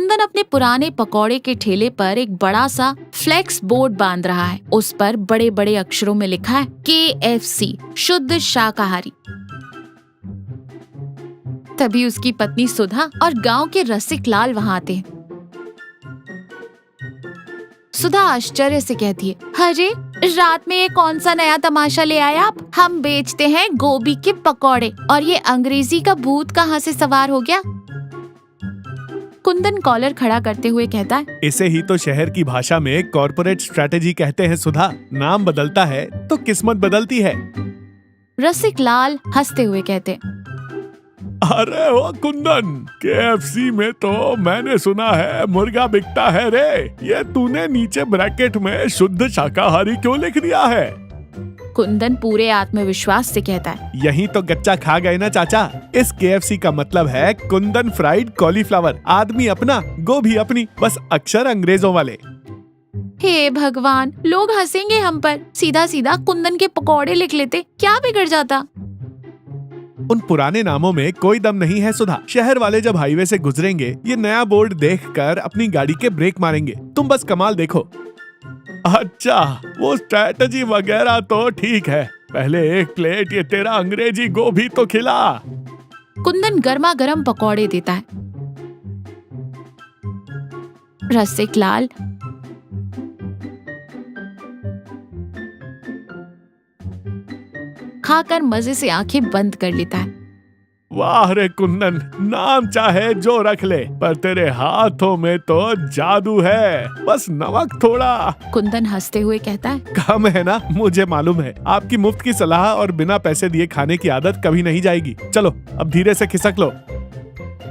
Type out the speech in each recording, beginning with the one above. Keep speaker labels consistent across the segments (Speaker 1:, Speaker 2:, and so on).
Speaker 1: कुंदन अपने पुराने पकौड़े के ठेले पर एक बड़ा सा फ्लेक्स बोर्ड बांध रहा है। उस पर बड़े बड़े अक्षरों में लिखा है KFC, शुद्ध शाकाहारी। तभी उसकी पत्नी सुधा और गांव के रसिक लाल वहाँ आते हैं। सुधा आश्चर्य से कहती है, अरे रात में ये कौन सा नया तमाशा ले आए आप? हम बेचते हैं गोभी के पकौड़े और ये अंग्रेजी का भूत कहाँ से सवार हो गया? कुंदन कॉलर खड़ा करते हुए कहता है,
Speaker 2: इसे ही तो शहर की भाषा में कॉर्पोरेट स्ट्रेटेजी कहते हैं सुधा। नाम बदलता है तो किस्मत बदलती है।
Speaker 1: रसिक लाल हंसते हुए कहते,
Speaker 2: अरे वो कुंदन, KFC में तो मैंने सुना है मुर्गा बिकता है रे। ये तूने नीचे ब्रैकेट में शुद्ध शाकाहारी क्यों लिख दिया है?
Speaker 1: कुंदन पूरे आत्मविश्वास से कहता है,
Speaker 2: यही तो गच्चा खा गए ना चाचा। इस KFC का मतलब है कुंदन फ्राइड कॉलीफ्लावर। आदमी अपना, गोभी अपनी, बस अक्षर अंग्रेजों वाले।
Speaker 1: हे भगवान, लोग हंसेंगे हम पर। सीधा सीधा कुंदन के पकौड़े लिख लेते, क्या बिगड़ जाता?
Speaker 2: उन पुराने नामों में कोई दम नहीं है सुधा। शहर वाले जब हाईवे से गुजरेंगे, ये नया बोर्ड देखकर अपनी गाड़ी के ब्रेक मारेंगे। तुम बस कमाल देखो। अच्छा, वो स्ट्रैटेजी वगैरह तो ठीक है, पहले एक प्लेट ये तेरा अंग्रेजी गोभी तो खिला।
Speaker 1: कुंदन गर्मा गर्म पकौड़े देता है। रसिक लाल खाकर मजे से आंखें बंद कर लेता है।
Speaker 2: वाह रे कुंदन, नाम चाहे जो रख ले, पर तेरे हाथों में तो जादू है। बस नमक थोड़ा।
Speaker 1: कुंदन हंसते हुए कहता है,
Speaker 2: कम है ना, मुझे मालूम है। आपकी मुफ्त की सलाह और बिना पैसे दिए खाने की आदत कभी नहीं जाएगी। चलो अब धीरे से खिसक लो।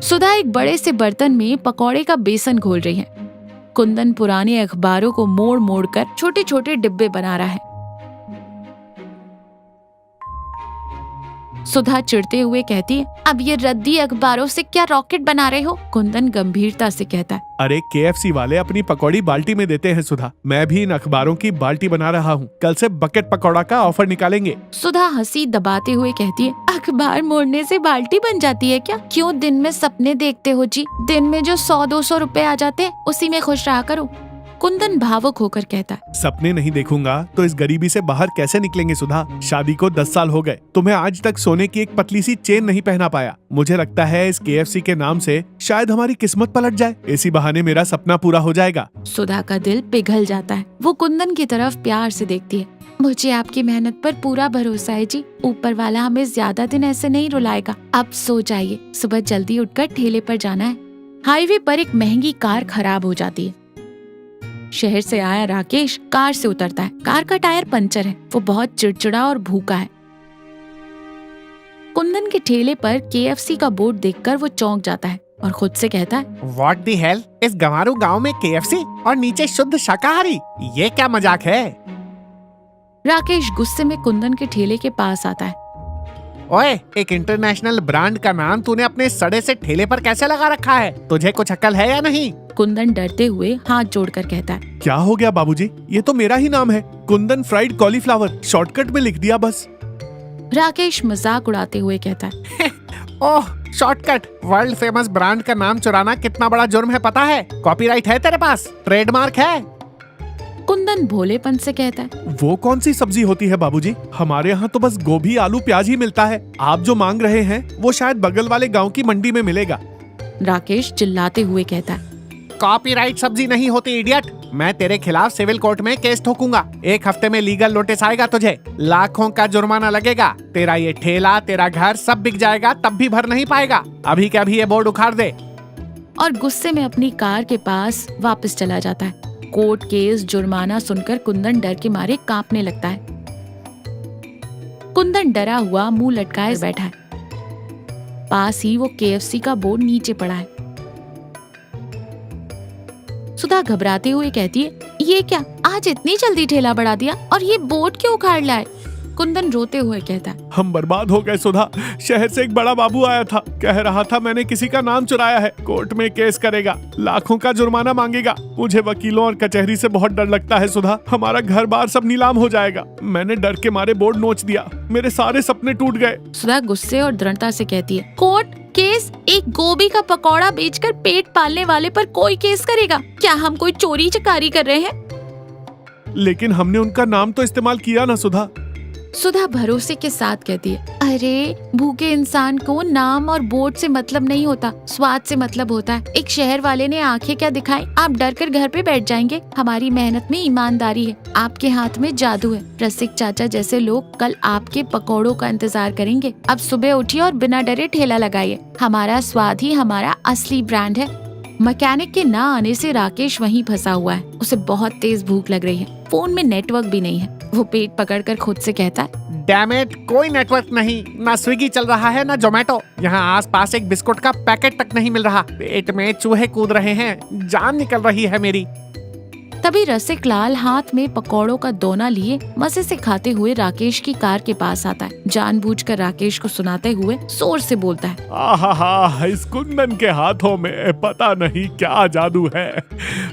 Speaker 1: सुधा एक बड़े से बर्तन में पकौड़े का बेसन घोल रही है। कुंदन पुराने अखबारों को मोड़ मोड़ कर छोटे छोटे डिब्बे बना रहा है। सुधा चिढ़ते हुए कहती है, अब ये रद्दी अखबारों से क्या रॉकेट बना रहे हो? कुंदन गंभीरता से कहता है,
Speaker 2: अरे KFC वाले अपनी पकौड़ी बाल्टी में देते हैं सुधा। मैं भी इन अखबारों की बाल्टी बना रहा हूँ। कल से बकेट पकौड़ा का ऑफर निकालेंगे।
Speaker 1: सुधा हंसी दबाते हुए कहती है, अखबार मोड़ने से बाल्टी बन जाती है क्या? क्यों दिन में सपने देखते हो जी? दिन में जो 100-200 रुपए आ जाते हैं उसी में खुश रहा करो। कुंदन भावुक होकर कहता है,
Speaker 2: सपने नहीं देखूंगा तो इस गरीबी से बाहर कैसे निकलेंगे सुधा? शादी को 10 साल हो गए, तुम्हें आज तक सोने की एक पतली सी चेन नहीं पहना पाया। मुझे लगता है इस KFC के नाम से शायद हमारी किस्मत पलट जाए। इसी बहाने मेरा सपना पूरा हो जाएगा।
Speaker 1: सुधा का दिल पिघल जाता है। वो कुंदन की तरफ प्यार से देखती है। मुझे आपकी मेहनत पर पूरा भरोसा है जी। ऊपर वाला हमें ज्यादा दिन ऐसे नहीं रुलाएगा। अब सो जाइए, सुबह जल्दी उठकर ठेले पर जाना है। हाईवे पर एक महंगी कार खराब हो जाती है। शहर से आया राकेश कार से उतरता है। कार का टायर पंचर है। वो बहुत चिड़चिड़ा और भूखा है। कुंदन के ठेले पर KFC का बोर्ड देखकर वो चौंक जाता है और खुद से कहता है,
Speaker 3: व्हाट द हेल, इस गंवारू गांव में KFC और नीचे शुद्ध शाकाहारी, ये क्या मजाक है?
Speaker 1: राकेश गुस्से में कुंदन के ठेले के पास आता है।
Speaker 3: ओए, एक इंटरनेशनल ब्रांड का नाम तूने अपने सड़े से ठेले पर कैसे लगा रखा है? तुझे कुछ अक्ल है या नहीं?
Speaker 1: कुंदन डरते हुए हाथ जोड़कर कहता है,
Speaker 2: क्या हो गया बाबूजी? ये तो मेरा ही नाम है, कुंदन फ्राइड कॉलीफ्लावर। शॉर्टकट में लिख दिया बस।
Speaker 1: राकेश मजाक उड़ाते हुए कहता है,
Speaker 3: ओह शॉर्टकट। वर्ल्ड फेमस ब्रांड का नाम चुराना कितना बड़ा जुर्म है पता है? कॉपीराइट है तेरे पास? ट्रेडमार्क है?
Speaker 1: कुंदन भोलेपन से कहता है,
Speaker 2: वो कौन सी सब्जी होती है बाबूजी? हमारे यहाँ तो बस गोभी आलू प्याज ही मिलता है। आप जो मांग रहे हैं वो शायद बगल वाले गांव की मंडी में मिलेगा।
Speaker 1: राकेश चिल्लाते हुए कहता है,
Speaker 3: कॉपीराइट सब्जी नहीं होती इडियट। मैं तेरे खिलाफ सिविल कोर्ट में केस ठोकूंगा। 1 हफ्ते में लीगल नोटिस आएगा तुझे। लाखों का जुर्माना लगेगा। तेरा ये ठेला, तेरा घर सब बिक जाएगा, तब भी भर नहीं पाएगा। अभी के अभी ये बोर्ड उखाड़ दे।
Speaker 1: और गुस्से में अपनी कार के पास वापस चला जाता है। कोर्ट केस जुर्माना सुनकर कुंदन डर के मारे कांपने लगता है। कुंदन डरा हुआ मुंह लटकाए बैठा है। पास ही वो KFC का बोर्ड नीचे पड़ा है। सुधा घबराते हुए कहती है, ये क्या, आज इतनी जल्दी ठेला बढ़ा दिया और ये बोर्ड क्यों उखाड़ लाए? कुंदन रोते हुए कहता है,
Speaker 2: हम बर्बाद हो गए सुधा। शहर से एक बड़ा बाबू आया था, कह रहा था मैंने किसी का नाम चुराया है, कोर्ट में केस करेगा, लाखों का जुर्माना मांगेगा। मुझे वकीलों और कचहरी से बहुत डर लगता है सुधा, हमारा घर बार सब नीलाम हो जाएगा। मैंने डर के मारे बोर्ड नोच दिया, मेरे सारे सपने टूट गए।
Speaker 1: सुधा गुस्से और दृढ़ता से कहती है, कोर्ट केस? एक गोभी का पकौड़ा बेचकर पेट पालने वाले पर कोई केस करेगा? क्या हम कोई चोरी चकारी कर रहे हैं?
Speaker 2: लेकिन हमने उनका नाम तो इस्तेमाल किया ना सुधा।
Speaker 1: सुधा भरोसे के साथ कहती है, अरे भूखे इंसान को नाम और बोर्ड से मतलब नहीं होता, स्वाद से मतलब होता है। एक शहर वाले ने आंखें क्या दिखाई, आप डर कर घर पे बैठ जाएंगे। हमारी मेहनत में ईमानदारी है, आपके हाथ में जादू है। रसिक चाचा जैसे लोग कल आपके पकौड़ों का इंतजार करेंगे। अब सुबह उठिए और बिना डरे ठेला लगाइए। हमारा स्वाद ही हमारा असली ब्रांड है। मैकेनिक के ना आने से राकेश वहीं फंसा हुआ है। उसे बहुत तेज भूख लग रही है, फोन में नेटवर्क भी नहीं है। वो पेट पकड़कर खुद से कहता है,
Speaker 3: डैम इट, कोई नेटवर्क नहीं, ना स्विगी चल रहा है ना जोमेटो। यहाँ आसपास एक बिस्कुट का पैकेट तक नहीं मिल रहा। पेट में चूहे कूद रहे हैं, जान निकल रही है मेरी।
Speaker 1: तभी रसिक लाल हाथ में पकौड़ों का दोना लिए मजे से खाते हुए राकेश की कार के पास आता है। जानबूझकर राकेश को सुनाते हुए जोर से बोलता है,
Speaker 2: आहा, इस कुंदन के हाथों में पता नहीं क्या जादू है।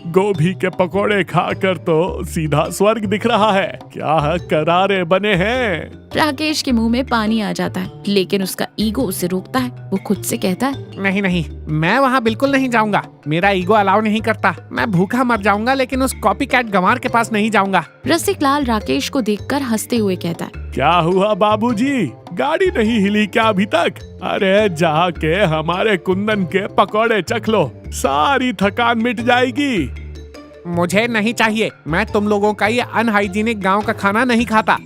Speaker 2: गोभी के पकोड़े खाकर तो सीधा स्वर्ग दिख रहा है। क्या करारे बने हैं।
Speaker 1: राकेश के मुंह में पानी आ जाता है, लेकिन उसका ईगो उसे रोकता है। वो खुद से कहता है,
Speaker 3: नहीं नहीं, मैं वहाँ बिल्कुल नहीं जाऊंगा। मेरा ईगो अलाउ नहीं करता। मैं भूखा मर जाऊंगा, लेकिन उस कॉपीकैट गंवार के पास नहीं जाऊंगा।
Speaker 1: रसिक लाल राकेश को देखकर हंसते हुए कहता है,
Speaker 2: क्या हुआ बाबूजी, गाड़ी नहीं हिली क्या अभी तक? अरे जाके हमारे कुंदन के पकौड़े चख लो, सारी थकान मिट जाएगी।
Speaker 3: मुझे नहीं चाहिए, मैं तुम लोगों का ये अनहाइजीनिक गांव का खाना नहीं खाता।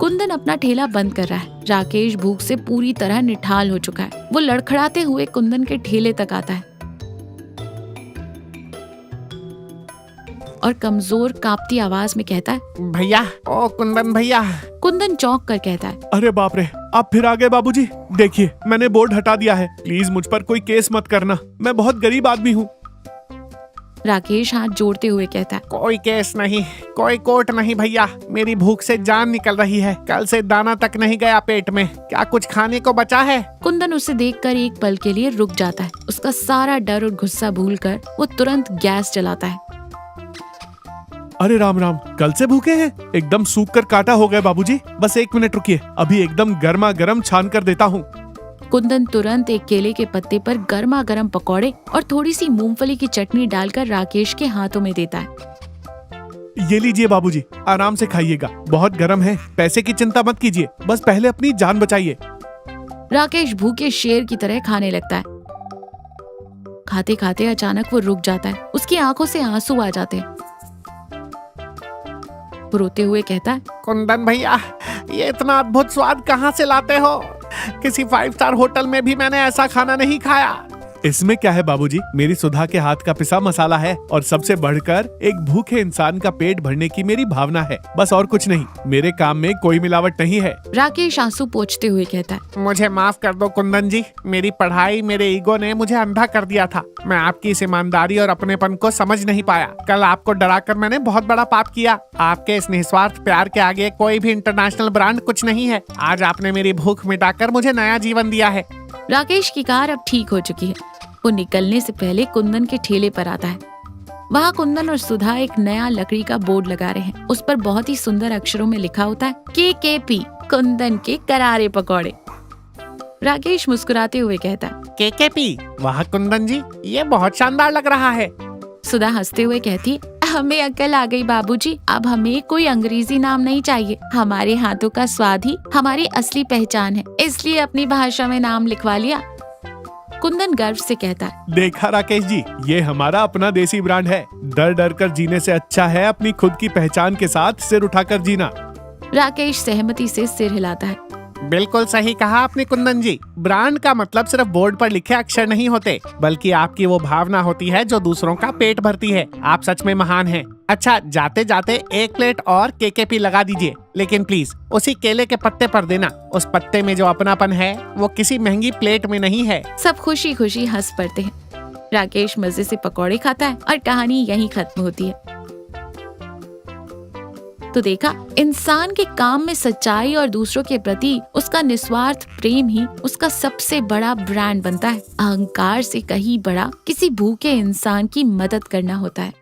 Speaker 1: कुंदन अपना ठेला बंद कर रहा है। राकेश भूख से पूरी तरह निठाल हो चुका है। वो लड़खड़ाते हुए कुंदन के ठेले तक आता है और कमजोर कांपती आवाज में कहता है,
Speaker 3: भैया, ओ कुंदन भैया।
Speaker 1: कुंदन चौंक कर कहता है,
Speaker 2: अरे बाप रे, आप फिर आ गए बाबूजी। देखिए मैंने बोर्ड हटा दिया है, प्लीज मुझ पर कोई केस मत करना, मैं बहुत गरीब आदमी हूँ।
Speaker 1: राकेश हाथ जोड़ते हुए कहता है,
Speaker 3: कोई केस नहीं, कोई कोर्ट नहीं भैया। मेरी भूख से जान निकल रही है, कल से दाना तक नहीं गया पेट में। क्या कुछ खाने को बचा है?
Speaker 1: कुंदन उसे देखकर एक पल के लिए रुक जाता है। उसका सारा डर और गुस्सा भूलकर वो तुरंत गैस जलाता है।
Speaker 2: अरे राम राम, कल से भूखे हैं? एकदम सूख कर काटा हो गए बाबूजी। बस 1 मिनट रुकिए, अभी एकदम गर्मा गर्म छान कर देता हूँ।
Speaker 1: कुंदन तुरंत एक केले के पत्ते पर गर्मा गर्म पकौड़े और थोड़ी सी मूंगफली की चटनी डालकर राकेश के हाथों में देता है।
Speaker 2: ये लीजिए बाबूजी, आराम से खाइएगा, बहुत गर्म है। पैसे की चिंता मत कीजिए, बस पहले अपनी जान बचाइए।
Speaker 1: राकेश भूखे शेर की तरह खाने लगता है। खाते खाते अचानक वो रुक जाता है। उसकी आंखों से आंसू आ जाते हैं। वो रोते हुए कहता है,
Speaker 3: कुंदन भैया, ये इतना अद्भुत स्वाद कहाँ से लाते हो? किसी 5 स्टार होटल में भी मैंने ऐसा खाना नहीं खाया।
Speaker 2: इसमें क्या है बाबूजी, मेरी सुधा के हाथ का पिसा मसाला है, और सबसे बढ़कर एक भूखे इंसान का पेट भरने की मेरी भावना है, बस और कुछ नहीं। मेरे काम में कोई मिलावट नहीं है।
Speaker 1: राकेश आंसू पोंछते हुए कहता है,
Speaker 3: मुझे माफ कर दो कुंदन जी, मेरी पढ़ाई, मेरे ईगो ने मुझे अंधा कर दिया था। मैं आपकी इस ईमानदारी और अपनेपन को समझ नहीं पाया। कल आपको डराकर मैंने बहुत बड़ा पाप किया। आपके इस निस्वार्थ प्यार के आगे कोई भी इंटरनेशनल ब्रांड कुछ नहीं है। आज आपने मेरी भूख मिटाकर मुझे नया जीवन दिया है।
Speaker 1: राकेश की कार अब ठीक हो चुकी है। वो निकलने से पहले कुंदन के ठेले पर आता है। वहाँ कुंदन और सुधा एक नया लकड़ी का बोर्ड लगा रहे हैं। उस पर बहुत ही सुंदर अक्षरों में लिखा होता है, KKP, कुंदन के करारे पकौड़े। राकेश मुस्कुराते हुए कहता है,
Speaker 3: KKP, वाह कुंदन जी, ये बहुत शानदार लग रहा है।
Speaker 1: सुधा हंसते हुए कहती है, हमें अक्ल आ गई बाबूजी, अब हमें कोई अंग्रेजी नाम नहीं चाहिए। हमारे हाथों का स्वाद ही हमारी असली पहचान है, इसलिए अपनी भाषा में नाम लिखवा लिया। कुंदन गर्व से कहता है,
Speaker 2: देखा राकेश जी, ये हमारा अपना देसी ब्रांड है। डर डर कर जीने से अच्छा है अपनी खुद की पहचान के साथ सिर उठाकर जीना।
Speaker 1: राकेश सहमति से सिर हिलाता है।
Speaker 3: बिल्कुल सही कहा आपने कुंदन जी। ब्रांड का मतलब सिर्फ बोर्ड पर लिखे अक्षर नहीं होते, बल्कि आपकी वो भावना होती है जो दूसरों का पेट भरती है। आप सच में महान हैं। अच्छा, जाते जाते 1 प्लेट और KKP लगा दीजिए, लेकिन प्लीज उसी केले के पत्ते पर देना। उस पत्ते में जो अपनापन है वो किसी महंगी प्लेट में नहीं है।
Speaker 1: सब खुशी खुशी हंस पड़ते हैं। राकेश मजे से पकौड़े खाता है और कहानी यहीं खत्म होती है। तो देखा, इंसान के काम में सच्चाई और दूसरों के प्रति उसका निस्वार्थ प्रेम ही उसका सबसे बड़ा ब्रांड बनता है। अहंकार से कहीं बड़ा किसी भूखे इंसान की मदद करना होता है।